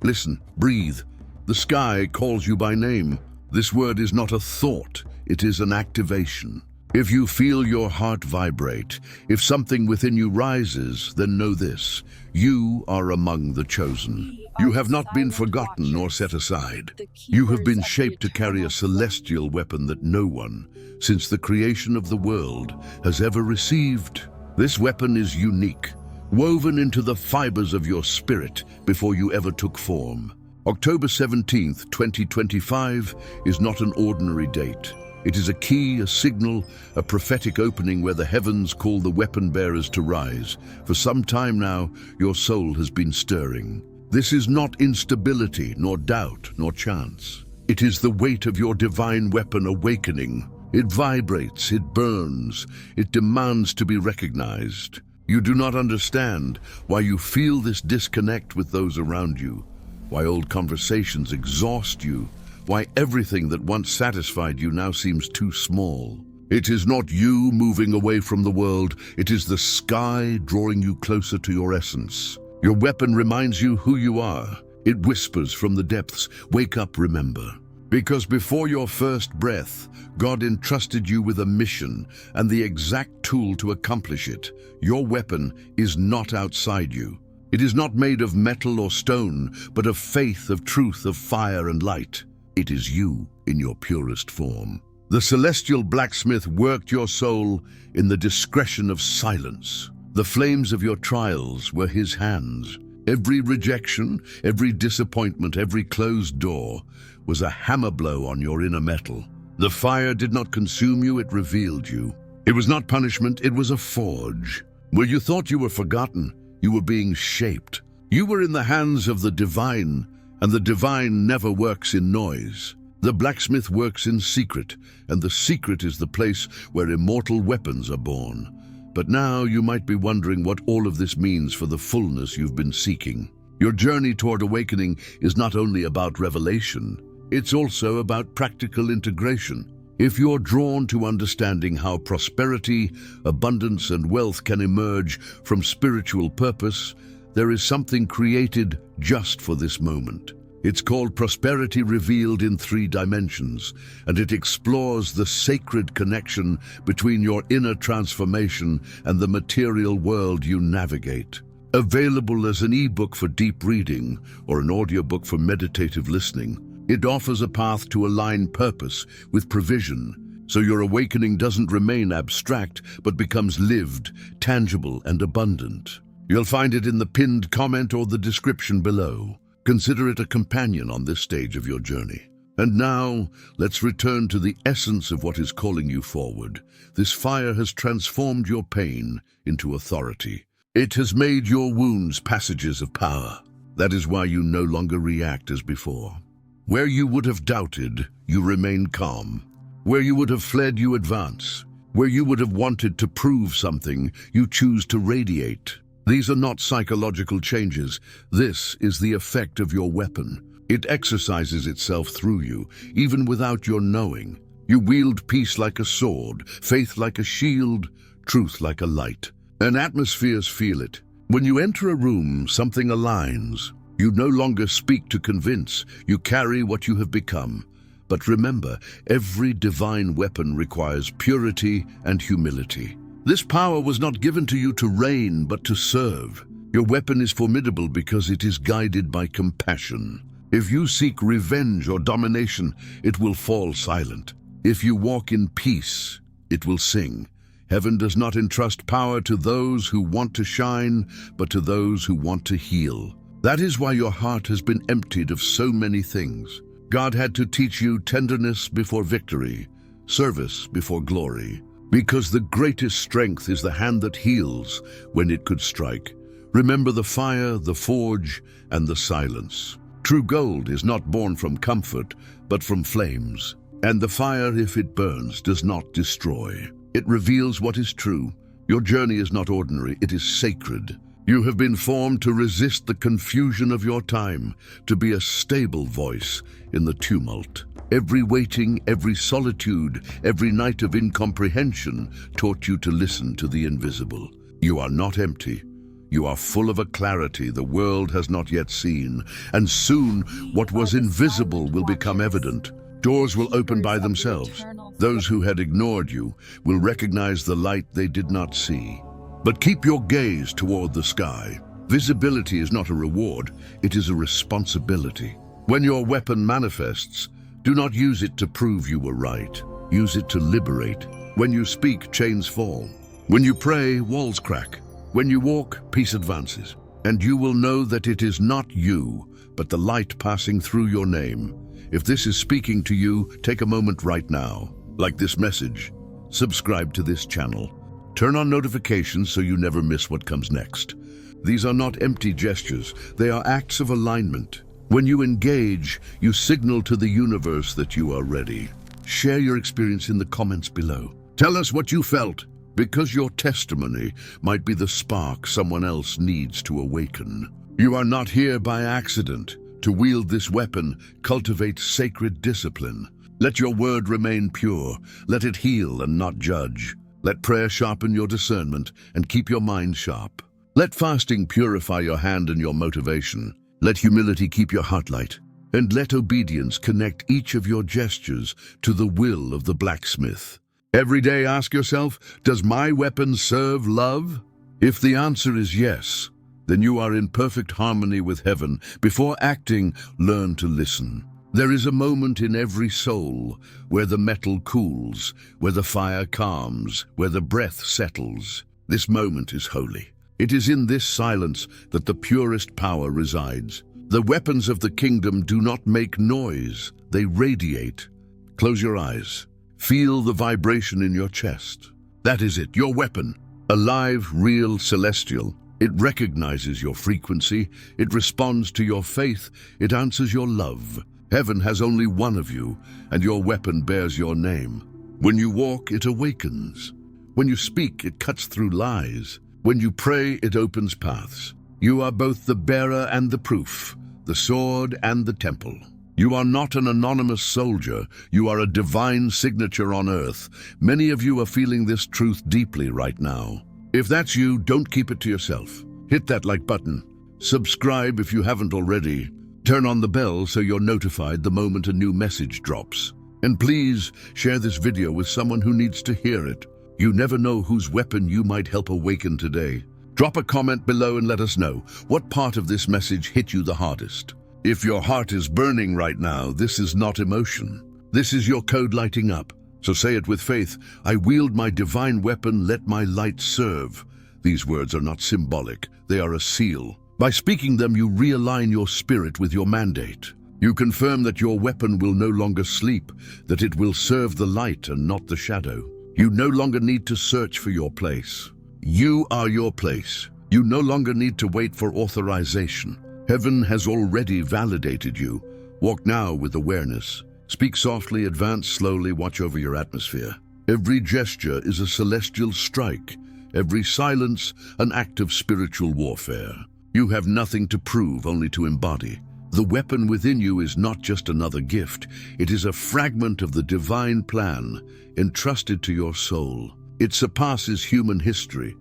Listen, breathe. The sky calls you by name. This word is not a thought, it is an activation. If you feel your heart vibrate, if something within you rises, then know this: you are among the chosen. You have not been forgotten nor set aside. You have been shaped to carry a celestial weapon that no one, since the creation of the world, has ever received. This weapon is unique, woven into the fibers of your spirit before you ever took form. October 17th, 2025 is not an ordinary date. It is a key, a signal, a prophetic opening where the heavens call the weapon bearers to rise. For some time now, your soul has been stirring. This is not instability, nor doubt, nor chance. It is the weight of your divine weapon awakening. It vibrates, it burns, it demands to be recognized. You do not understand why you feel this disconnect with those around you, why old conversations exhaust you, why everything that once satisfied you now seems too small. It is not you moving away from the world, it is the sky drawing you closer to your essence. Your weapon reminds you who you are. It whispers from the depths, wake up, remember. Because before your first breath, God entrusted you with a mission and the exact tool to accomplish it. Your weapon is not outside you. It is not made of metal or stone, but of faith, of truth, of fire and light. It is you in your purest form. The celestial blacksmith worked your soul in the discretion of silence. The flames of your trials were his hands. Every rejection, every disappointment, every closed door was a hammer blow on your inner metal. The fire did not consume you, it revealed you. It was not punishment, it was a forge. Where you thought you were forgotten, you were being shaped. You were in the hands of the divine, and the divine never works in noise. The blacksmith works in secret, and the secret is the place where immortal weapons are born. But now you might be wondering what all of this means for the fullness you've been seeking. Your journey toward awakening is not only about revelation, it's also about practical integration. If you're drawn to understanding how prosperity, abundance, and wealth can emerge from spiritual purpose, there is something created just for this moment. It's called Prosperity Revealed in 3 Dimensions, and it explores the sacred connection between your inner transformation and the material world you navigate. Available as an ebook for deep reading or an audiobook for meditative listening, it offers a path to align purpose with provision, so your awakening doesn't remain abstract but becomes lived, tangible, and abundant. You'll find it in the pinned comment or the description below. Consider it a companion on this stage of your journey. And now, let's return to the essence of what is calling you forward. This fire has transformed your pain into authority. It has made your wounds passages of power. That is why you no longer react as before. Where you would have doubted, you remain calm. Where you would have fled, you advance. Where you would have wanted to prove something, you choose to radiate. These are not psychological changes. This is the effect of your weapon. It exercises itself through you, even without your knowing. You wield peace like a sword, faith like a shield, truth like a light. And atmospheres feel it. When you enter a room, something aligns. You no longer speak to convince. You carry what you have become. But remember, every divine weapon requires purity and humility. This power was not given to you to reign, but to serve. Your weapon is formidable because it is guided by compassion. If you seek revenge or domination, it will fall silent. If you walk in peace, it will sing. Heaven does not entrust power to those who want to shine, but to those who want to heal. That is why your heart has been emptied of so many things. God had to teach you tenderness before victory, service before glory. Because the greatest strength is the hand that heals when it could strike. Remember the fire, the forge, and the silence. True gold is not born from comfort, but from flames. And the fire, if it burns, does not destroy. It reveals what is true. Your journey is not ordinary, it is sacred. You have been formed to resist the confusion of your time, to be a stable voice in the tumult. Every waiting, every solitude, every night of incomprehension taught you to listen to the invisible. You are not empty. You are full of a clarity the world has not yet seen, and soon what was invisible will become evident. Doors will open by themselves. Those who had ignored you will recognize the light they did not see. But keep your gaze toward the sky. Visibility is not a reward, it is a responsibility. When your weapon manifests, do not use it to prove you were right. Use it to liberate. When you speak, chains fall. When you pray, walls crack. When you walk, peace advances. And you will know that it is not you, but the light passing through your name. If this is speaking to you, take a moment right now. Like this message, subscribe to this channel. Turn on notifications so you never miss what comes next. These are not empty gestures, they are acts of alignment. When you engage, you signal to the universe that you are ready. Share your experience in the comments below. Tell us what you felt, because your testimony might be the spark someone else needs to awaken. You are not here by accident. To wield this weapon, cultivate sacred discipline. Let your word remain pure. Let it heal and not judge. Let prayer sharpen your discernment and keep your mind sharp. Let fasting purify your hand and your motivation. Let humility keep your heart light. And let obedience connect each of your gestures to the will of the blacksmith. Every day ask yourself, does my weapon serve love? If the answer is yes, then you are in perfect harmony with heaven. Before acting, learn to listen. There is a moment in every soul where the metal cools, where the fire calms, where the breath settles. This moment is holy. It is in this silence that the purest power resides. The weapons of the kingdom do not make noise, they radiate. Close your eyes. Feel the vibration in your chest. That is it, your weapon. Alive, real, celestial. It recognizes your frequency, it responds to your faith, it answers your love. Heaven has only one of you, and your weapon bears your name. When you walk, it awakens. When you speak, it cuts through lies. When you pray, it opens paths. You are both the bearer and the proof, the sword and the temple. You are not an anonymous soldier, you are a divine signature on earth. Many of you are feeling this truth deeply right now. If that's you, don't keep it to yourself. Hit that like button. Subscribe if you haven't already. Turn on the bell so you're notified the moment a new message drops. And please share this video with someone who needs to hear it. You never know whose weapon you might help awaken today. Drop a comment below and let us know what part of this message hit you the hardest. If your heart is burning right now, this is not emotion. This is your code lighting up. So say it with faith. I wield my divine weapon, let my light serve. These words are not symbolic, they are a seal. By speaking them, you realign your spirit with your mandate. You confirm that your weapon will no longer sleep, that it will serve the light and not the shadow. You no longer need to search for your place. You are your place. You no longer need to wait for authorization. Heaven has already validated you. Walk now with awareness. Speak softly, advance slowly, watch over your atmosphere. Every gesture is a celestial strike. Every silence, an act of spiritual warfare. You have nothing to prove, only to embody. The weapon within you is not just another gift. It is a fragment of the divine plan entrusted to your soul. It surpasses human history,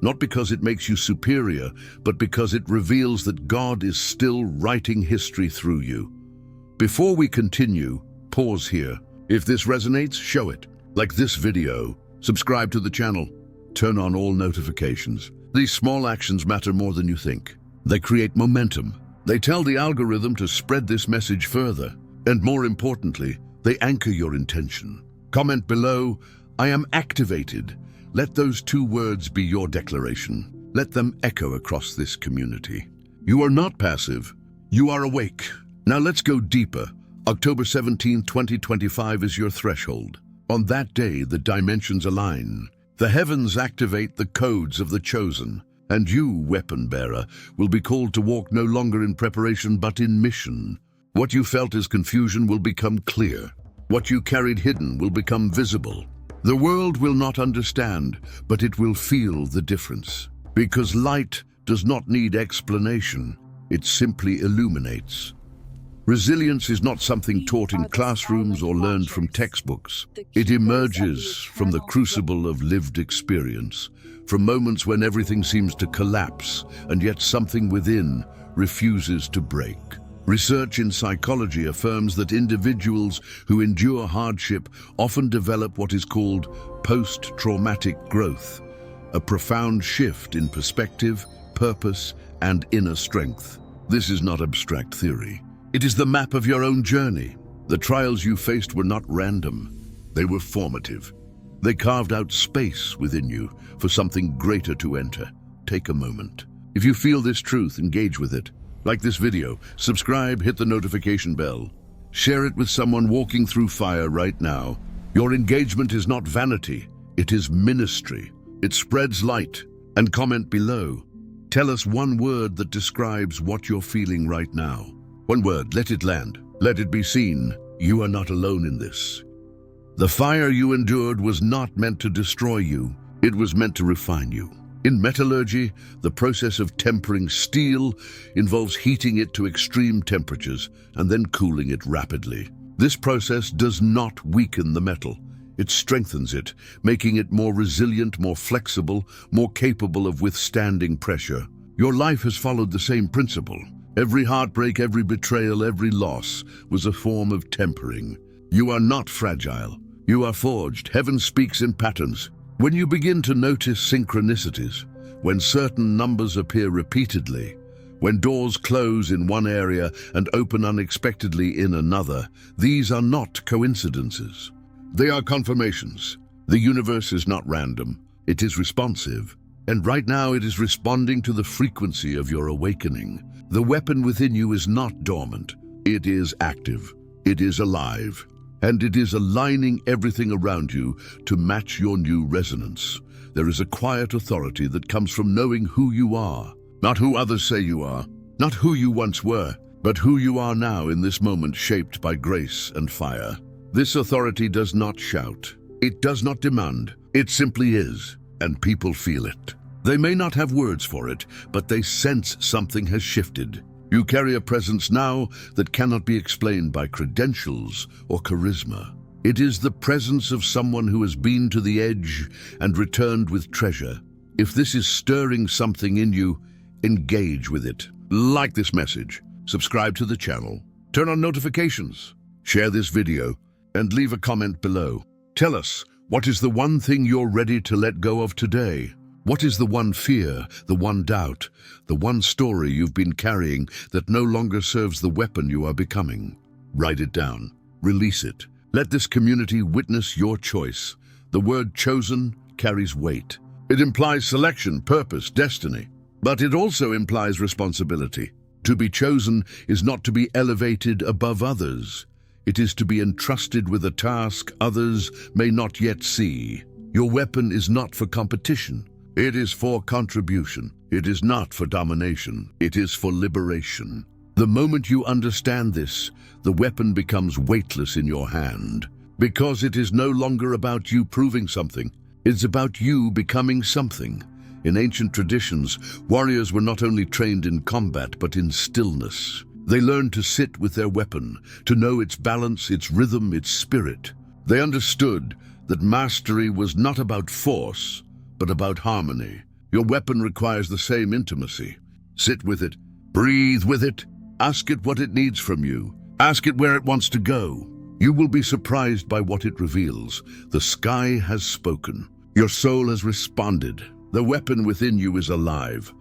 not because it makes you superior, but because it reveals that God is still writing history through you. Before we continue, pause here. If this resonates, show it. Like this video, subscribe to the channel, turn on all notifications. These small actions matter more than you think. They create momentum. They tell the algorithm to spread this message further. And more importantly, they anchor your intention. Comment below, I am activated. Let those two words be your declaration. Let them echo across this community. You are not passive, you are awake. Now let's go deeper. October 17, 2025 is your threshold. On that day, the dimensions align. The heavens activate the codes of the chosen. And you, weapon bearer, will be called to walk no longer in preparation but in mission. What you felt as confusion will become clear. What you carried hidden will become visible. The world will not understand, but it will feel the difference. Because light does not need explanation, it simply illuminates. Resilience is not something taught in classrooms or learned from textbooks. It emerges from the crucible of lived experience, from moments when everything seems to collapse and yet something within refuses to break. Research in psychology affirms that individuals who endure hardship often develop what is called post-traumatic growth, a profound shift in perspective, purpose, and inner strength. This is not abstract theory. It is the map of your own journey. The trials you faced were not random. They were formative. They carved out space within you for something greater to enter. Take a moment. If you feel this truth, engage with it. Like this video, subscribe, hit the notification bell. Share it with someone walking through fire right now. Your engagement is not vanity, it is ministry. It spreads light. And comment below. Tell us one word that describes what you're feeling right now. One word, let it land. Let it be seen. You are not alone in this. The fire you endured was not meant to destroy you. It was meant to refine you. In metallurgy, the process of tempering steel involves heating it to extreme temperatures and then cooling it rapidly. This process does not weaken the metal. It strengthens it, making it more resilient, more flexible, more capable of withstanding pressure. Your life has followed the same principle. Every heartbreak, every betrayal, every loss was a form of tempering. You are not fragile. You are forged. Heaven speaks in patterns. When you begin to notice synchronicities, when certain numbers appear repeatedly, when doors close in one area and open unexpectedly in another, these are not coincidences. They are confirmations. The universe is not random. It is responsive. And right now it is responding to the frequency of your awakening. The weapon within you is not dormant. It is active. It is alive. And it is aligning everything around you to match your new resonance. There is a quiet authority that comes from knowing who you are. Not who others say you are. Not who you once were, but who you are now in this moment, shaped by grace and fire. This authority does not shout. It does not demand. It simply is, and people feel it. They may not have words for it, but they sense something has shifted. You carry a presence now that cannot be explained by credentials or charisma. It is the presence of someone who has been to the edge and returned with treasure. If this is stirring something in you, engage with it. Like this message, subscribe to the channel, turn on notifications, share this video, and leave a comment below. Tell us, what is the one thing you're ready to let go of today? What is the one fear, the one doubt, the one story you've been carrying that no longer serves the weapon you are becoming? Write it down. Release it. Let this community witness your choice. The word chosen carries weight. It implies selection, purpose, destiny. But it also implies responsibility. To be chosen is not to be elevated above others. It is to be entrusted with a task others may not yet see. Your weapon is not for competition. It is for contribution. It is not for domination. It is for liberation. The moment you understand this, the weapon becomes weightless in your hand. Because it is no longer about you proving something. It's about you becoming something. In ancient traditions, warriors were not only trained in combat, but in stillness. They learned to sit with their weapon, to know its balance, its rhythm, its spirit. They understood that mastery was not about force, but about harmony. Your weapon requires the same intimacy. Sit with it, breathe with it, ask it what it needs from you, ask it where it wants to go. You will be surprised by what it reveals. The sky has spoken. Your soul has responded. The weapon within you is alive.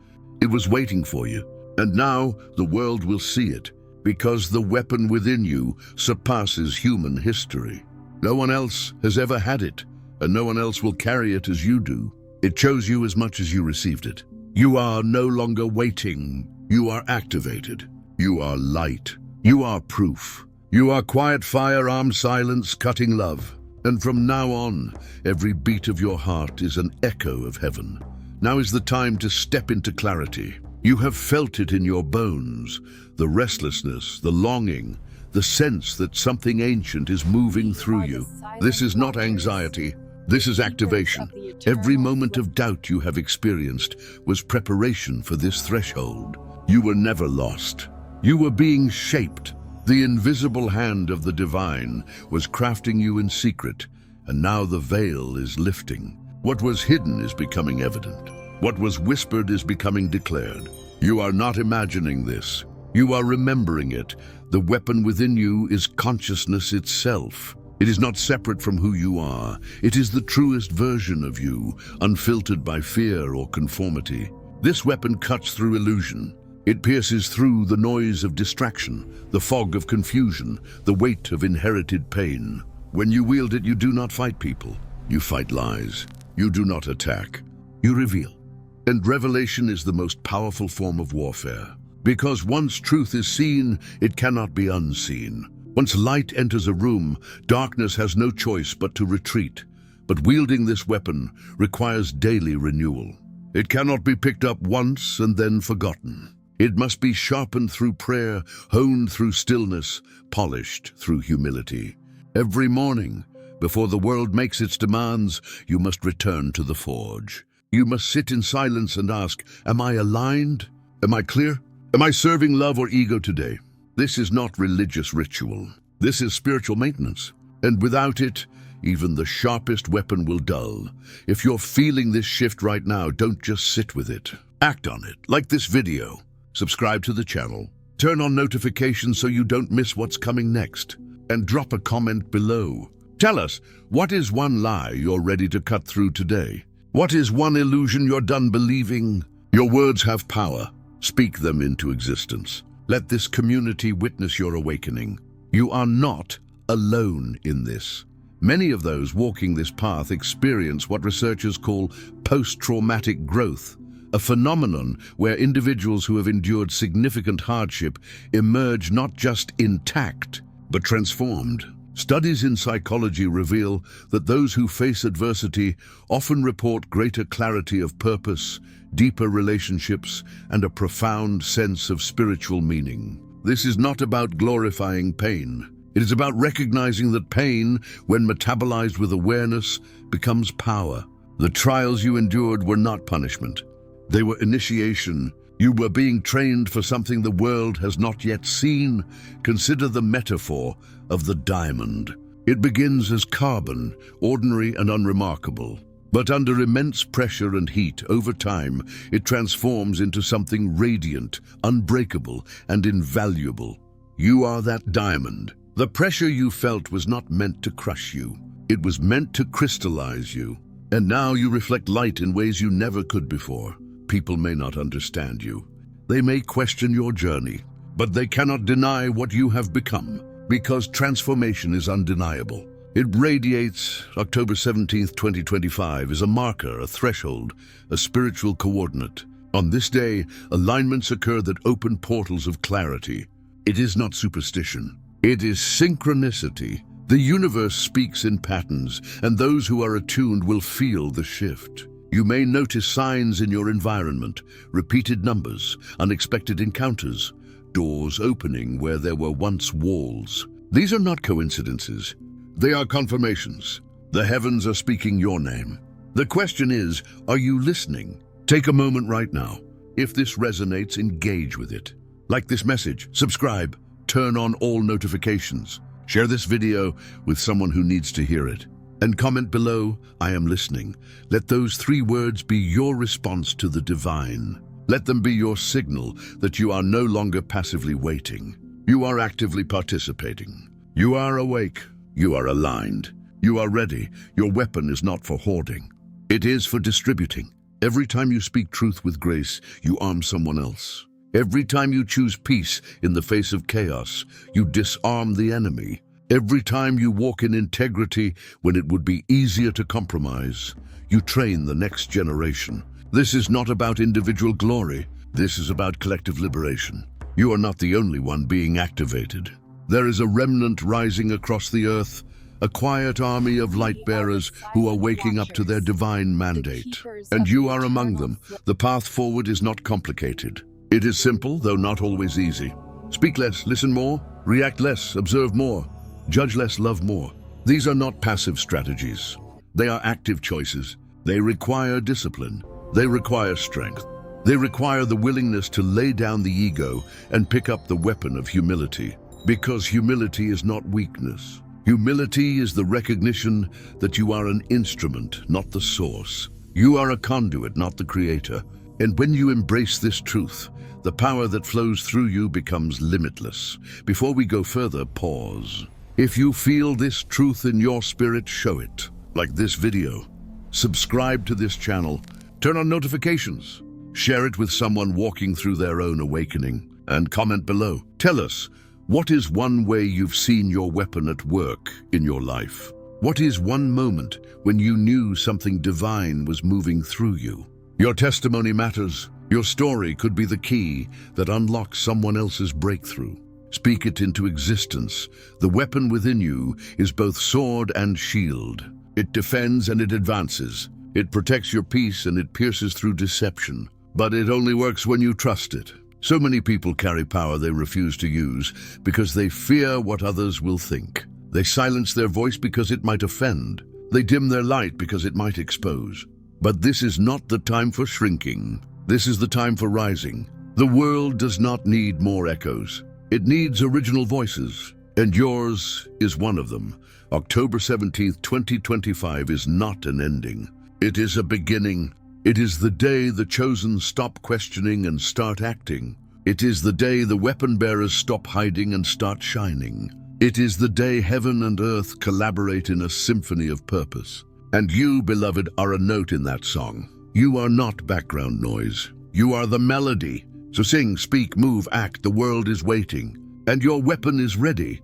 It was waiting for you, and now the world will see it, because the weapon within you surpasses human history. No one else has ever had it, and no one else will carry it as you do. It chose you as much as you received it. You are no longer waiting. You are activated. You are light. You are proof. You are quiet fire, armed silence, cutting love. And from now on, every beat of your heart is an echo of heaven. Now is the time to step into clarity. You have felt it in your bones, the restlessness, the longing, the sense that something ancient is moving through you. This is not anxiety. This is activation. Every moment of doubt you have experienced was preparation for this threshold. You were never lost. You were being shaped. The invisible hand of the divine was crafting you in secret, and now the veil is lifting. What was hidden is becoming evident. What was whispered is becoming declared. You are not imagining this. You are remembering it. The weapon within you is consciousness itself. It is not separate from who you are. It is the truest version of you, unfiltered by fear or conformity. This weapon cuts through illusion. It pierces through the noise of distraction, the fog of confusion, the weight of inherited pain. When you wield it, you do not fight people. You fight lies. You do not attack. You reveal. And revelation is the most powerful form of warfare. Because once truth is seen, it cannot be unseen. Once light enters a room, darkness has no choice but to retreat. But wielding this weapon requires daily renewal. It cannot be picked up once and then forgotten. It must be sharpened through prayer, honed through stillness, polished through humility. Every morning, before the world makes its demands, you must return to the forge. You must sit in silence and ask, am I aligned? Am I clear? Am I serving love or ego today? This is not religious ritual. This is spiritual maintenance. And without it, even the sharpest weapon will dull. If you're feeling this shift right now, don't just sit with it. Act on it, like this video. Subscribe to the channel. Turn on notifications so you don't miss what's coming next. And drop a comment below. Tell us, what is one lie you're ready to cut through today? What is one illusion you're done believing? Your words have power. Speak them into existence. Let this community witness your awakening. You are not alone in this. Many of those walking this path experience what researchers call post-traumatic growth, a phenomenon where individuals who have endured significant hardship emerge not just intact, but transformed. Studies in psychology reveal that those who face adversity often report greater clarity of purpose, deeper relationships, and a profound sense of spiritual meaning. This is not about glorifying pain. It is about recognizing that pain, when metabolized with awareness, becomes power. The trials you endured were not punishment. They were initiation. You were being trained for something the world has not yet seen. Consider the metaphor of the diamond. It begins as carbon, ordinary and unremarkable. But under immense pressure and heat, over time, it transforms into something radiant, unbreakable, and invaluable. You are that diamond. The pressure you felt was not meant to crush you. It was meant to crystallize you. And now you reflect light in ways you never could before. People may not understand you. They may question your journey, but they cannot deny what you have become, because transformation is undeniable. It radiates. October 17th, 2025 is a marker, a threshold, a spiritual coordinate. On this day, alignments occur that open portals of clarity. It is not superstition. It is synchronicity. The universe speaks in patterns, and those who are attuned will feel the shift. You may notice signs in your environment, repeated numbers, unexpected encounters, doors opening where there were once walls. These are not coincidences. They are confirmations. The heavens are speaking your name. The question is, are you listening? Take a moment right now. If this resonates, engage with it. Like this message, subscribe, turn on all notifications. Share this video with someone who needs to hear it. And comment below, I am listening. Let those 3 words be your response to the divine. Let them be your signal that you are no longer passively waiting. You are actively participating. You are awake. You are aligned. You are ready. Your weapon is not for hoarding. It is for distributing. Every time you speak truth with grace, you arm someone else. Every time you choose peace in the face of chaos, you disarm the enemy. Every time you walk in integrity when it would be easier to compromise, you train the next generation. This is not about individual glory. This is about collective liberation. You are not the only one being activated. There is a remnant rising across the earth, a quiet army of light bearers who are waking up to their divine mandate. And you are among them. The path forward is not complicated. It is simple, though not always easy. Speak less, listen more, react less, observe more. Judge less, love more. These are not passive strategies. They are active choices. They require discipline. They require strength. They require the willingness to lay down the ego and pick up the weapon of humility. Because humility is not weakness. Humility is the recognition that you are an instrument, not the source. You are a conduit, not the creator. And when you embrace this truth, the power that flows through you becomes limitless. Before we go further, pause. If you feel this truth in your spirit, show it. Like this video. Subscribe to this channel. Turn on notifications. Share it with someone walking through their own awakening. And comment below. Tell us, what is one way you've seen your weapon at work in your life? What is one moment when you knew something divine was moving through you? Your testimony matters. Your story could be the key that unlocks someone else's breakthrough. Speak it into existence. The weapon within you is both sword and shield. It defends and it advances. It protects your peace and it pierces through deception. But it only works when you trust it. So many people carry power they refuse to use because they fear what others will think. They silence their voice because it might offend. They dim their light because it might expose. But this is not the time for shrinking. This is the time for rising. The world does not need more echoes. It needs original voices, and yours is one of them. October 17th, 2025 is not an ending. It is a beginning. It is the day the chosen stop questioning and start acting. It is the day the weapon bearers stop hiding and start shining. It is the day heaven and earth collaborate in a symphony of purpose. And you, beloved, are a note in that song. You are not background noise. You are the melody. So sing, speak, move, act. The world is waiting. And your weapon is ready.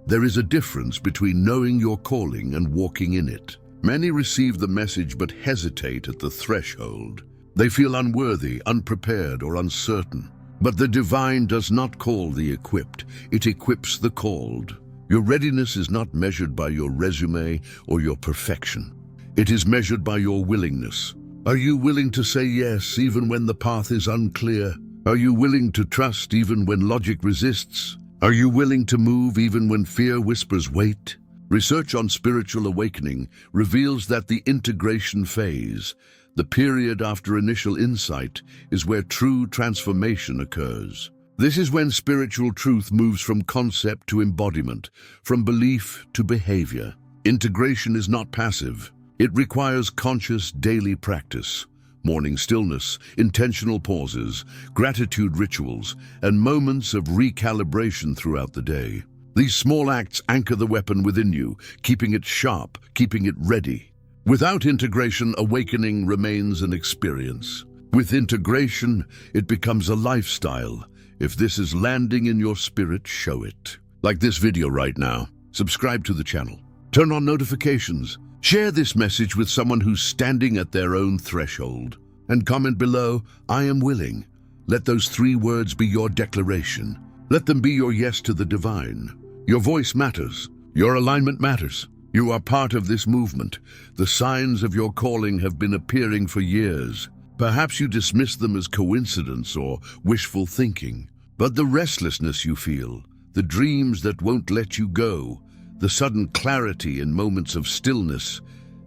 There is a difference between knowing your calling and walking in it. Many receive the message but hesitate at the threshold. They feel unworthy, unprepared, or uncertain. But the divine does not call the equipped. It equips the called. Your readiness is not measured by your resume or your perfection. It is measured by your willingness. Are you willing to say yes even when the path is unclear? Are you willing to trust even when logic resists? Are you willing to move even when fear whispers wait? Research on spiritual awakening reveals that the integration phase, the period after initial insight, is where true transformation occurs. This is when spiritual truth moves from concept to embodiment, from belief to behavior. Integration is not passive. It requires conscious daily practice, morning stillness, intentional pauses, gratitude rituals, and moments of recalibration throughout the day. These small acts anchor the weapon within you, keeping it sharp, keeping it ready. Without integration, awakening remains an experience. With integration, it becomes a lifestyle. If this is landing in your spirit, show it. Like this video right now. Subscribe to the channel. Turn on notifications. Share this message with someone who's standing at their own threshold. And comment below, I am willing. Let those 3 words be your declaration. Let them be your yes to the divine. Your voice matters. Your alignment matters. You are part of this movement. The signs of your calling have been appearing for years. Perhaps you dismiss them as coincidence or wishful thinking. But the restlessness you feel, the dreams that won't let you go, the sudden clarity in moments of stillness,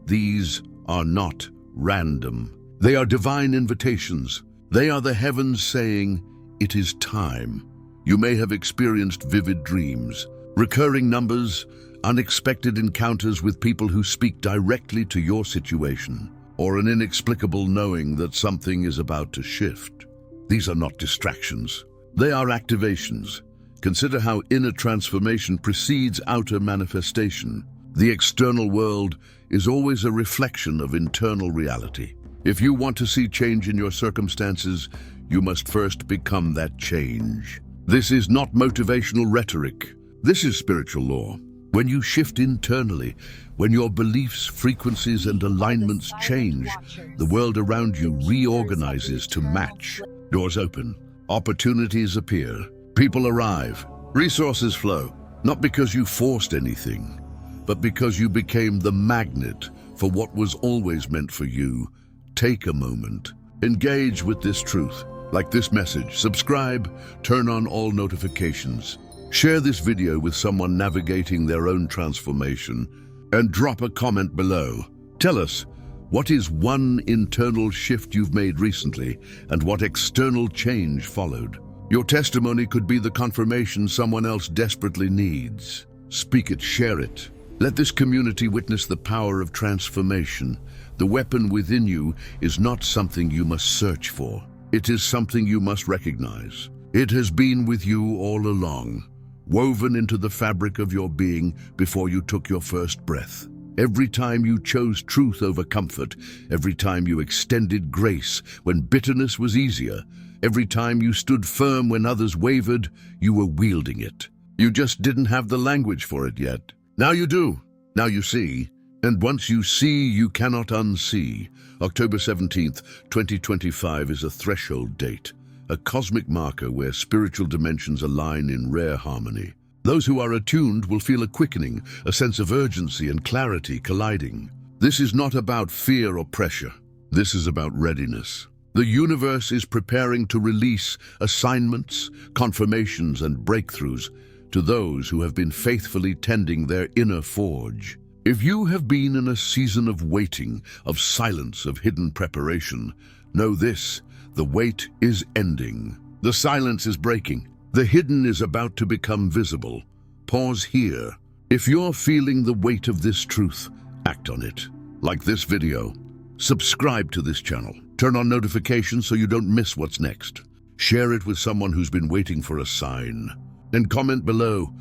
these are not random. They are divine invitations. They are the heavens saying, it is time. You may have experienced vivid dreams, recurring numbers, unexpected encounters with people who speak directly to your situation, or an inexplicable knowing that something is about to shift. These are not distractions. They are activations. Consider how inner transformation precedes outer manifestation. The external world is always a reflection of internal reality. If you want to see change in your circumstances, you must first become that change. This is not motivational rhetoric. This is spiritual law. When you shift internally, when your beliefs, frequencies, and alignments change, the world around you reorganizes to match. Doors open, opportunities appear, people arrive, resources flow, not because you forced anything, but because you became the magnet for what was always meant for you. Take a moment. Engage with this truth. Like this message, subscribe, turn on all notifications. Share this video with someone navigating their own transformation, and drop a comment below. Tell us, what is one internal shift you've made recently, and what external change followed? Your testimony could be the confirmation someone else desperately needs. Speak it, share it. Let this community witness the power of transformation. The weapon within you is not something you must search for. It is something you must recognize. It has been with you all along, woven into the fabric of your being before you took your first breath. Every time you chose truth over comfort, every time you extended grace when bitterness was easier, every time you stood firm when others wavered, you were wielding it. You just didn't have the language for it yet. Now you do. Now you see. And once you see, you cannot unsee. October 17th, 2025 is a threshold date, a cosmic marker where spiritual dimensions align in rare harmony. Those who are attuned will feel a quickening, a sense of urgency and clarity colliding. This is not about fear or pressure. This is about readiness. The universe is preparing to release assignments, confirmations, and breakthroughs to those who have been faithfully tending their inner forge. If you have been in a season of waiting, of silence, of hidden preparation, know this: the wait is ending. The silence is breaking. The hidden is about to become visible. Pause here. If you're feeling the weight of this truth, act on it. Like this video. Subscribe to this channel. Turn on notifications so you don't miss what's next. Share it with someone who's been waiting for a sign. And comment below,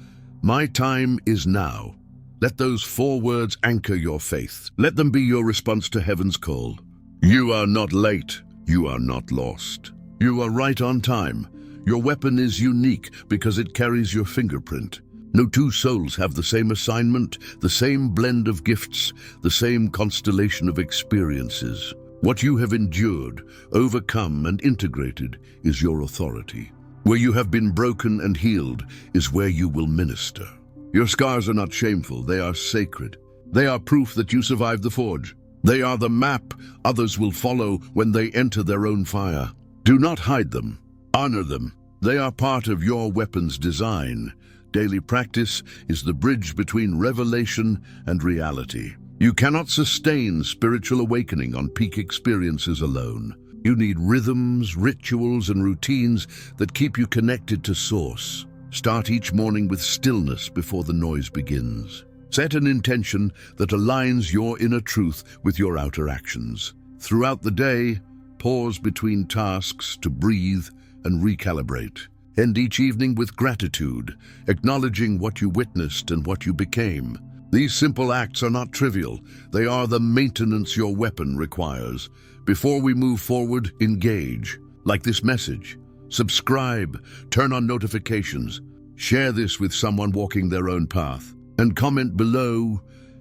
"My time is now." Let those 4 words anchor your faith. Let them be your response to heaven's call. You are not late. You are not lost. You are right on time. Your weapon is unique because it carries your fingerprint. No 2 souls have the same assignment, the same blend of gifts, the same constellation of experiences. What you have endured, overcome, and integrated is your authority. Where you have been broken and healed is where you will minister. Your scars are not shameful, they are sacred. They are proof that you survived the forge. They are the map others will follow when they enter their own fire. Do not hide them. Honor them. They are part of your weapon's design. Daily practice is the bridge between revelation and reality. You cannot sustain spiritual awakening on peak experiences alone. You need rhythms, rituals, and routines that keep you connected to Source. Start each morning with stillness before the noise begins. Set an intention that aligns your inner truth with your outer actions. Throughout the day, pause between tasks to breathe and recalibrate. End each evening with gratitude, acknowledging what you witnessed and what you became. These simple acts are not trivial. They are the maintenance your weapon requires. Before we move forward, engage. Like this message. Subscribe, turn on notifications, share this with someone walking their own path, and comment below,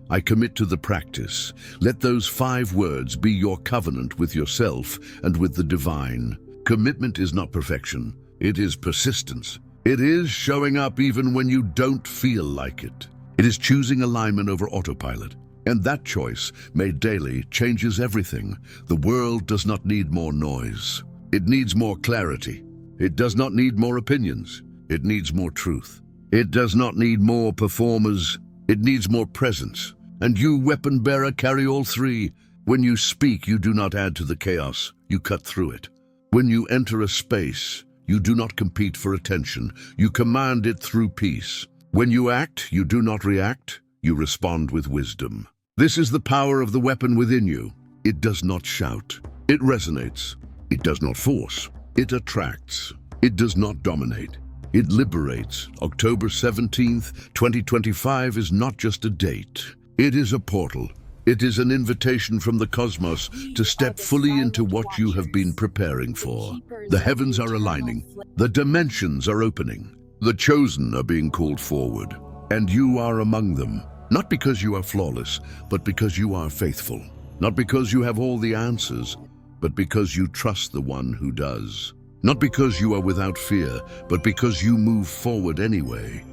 "I commit to the practice." Let those 5 words be your covenant with yourself and with the divine. Commitment is not perfection. It is persistence. It is showing up even when you don't feel like it. It is choosing alignment over autopilot. And that choice, made daily, changes everything. The world does not need more noise. It needs more clarity. It does not need more opinions. It needs more truth. It does not need more performers. It needs more presence. And you, weapon bearer, carry all 3. When you speak, you do not add to the chaos. You cut through it. When you enter a space, you do not compete for attention. You command it through peace. When you act, you do not react. You respond with wisdom. This is the power of the weapon within you. It does not shout. It resonates. It does not force. It attracts. It does not dominate. It liberates. October 17th, 2025 is not just a date. It is a portal. It is an invitation from the cosmos to step fully into what you have been preparing for. The heavens are aligning. The dimensions are opening. The chosen are being called forward. And you are among them. Not because you are flawless, but because you are faithful. Not because you have all the answers, but because you trust the one who does. Not because you are without fear, but because you move forward anyway.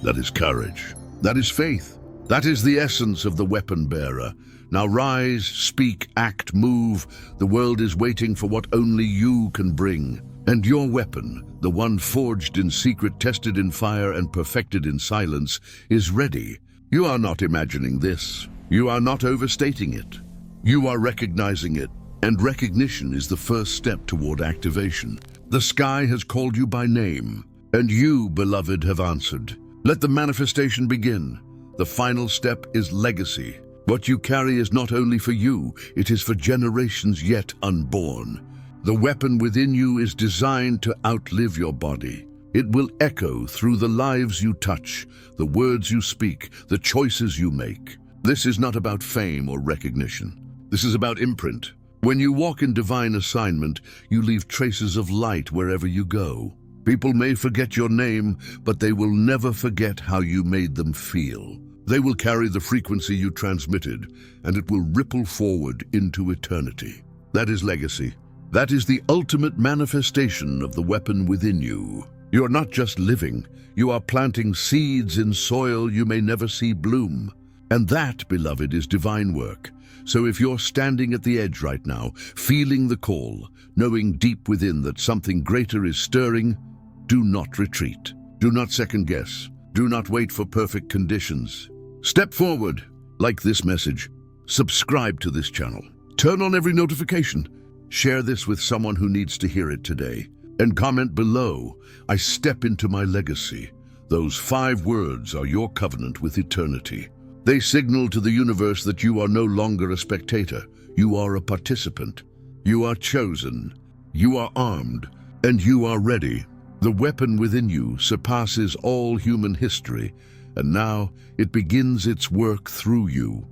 That is courage. That is faith. That is the essence of the weapon bearer. Now rise, speak, act, move. The world is waiting for what only you can bring. And your weapon, the one forged in secret, tested in fire, and perfected in silence, is ready. You are not imagining this. You are not overstating it. You are recognizing it. And recognition is the first step toward activation. The sky has called you by name, and you, beloved, have answered. Let the manifestation begin. The final step is legacy. What you carry is not only for you, it is for generations yet unborn. The weapon within you is designed to outlive your body. It will echo through the lives you touch, the words you speak, the choices you make. This is not about fame or recognition. This is about imprint. When you walk in divine assignment, you leave traces of light wherever you go. People may forget your name, but they will never forget how you made them feel. They will carry the frequency you transmitted, and it will ripple forward into eternity. That is legacy. That is the ultimate manifestation of the weapon within you. You are not just living, you are planting seeds in soil you may never see bloom. And that, beloved, is divine work. So if you're standing at the edge right now, feeling the call, knowing deep within that something greater is stirring, do not retreat. Do not second guess. Do not wait for perfect conditions. Step forward, like this message. Subscribe to this channel. Turn on every notification. Share this with someone who needs to hear it today. And comment below, I step into my legacy. Those 5 words are your covenant with eternity. They signal to the universe that you are no longer a spectator. You are a participant. You are chosen. You are armed. And you are ready. The weapon within you surpasses all human history. And now it begins its work through you.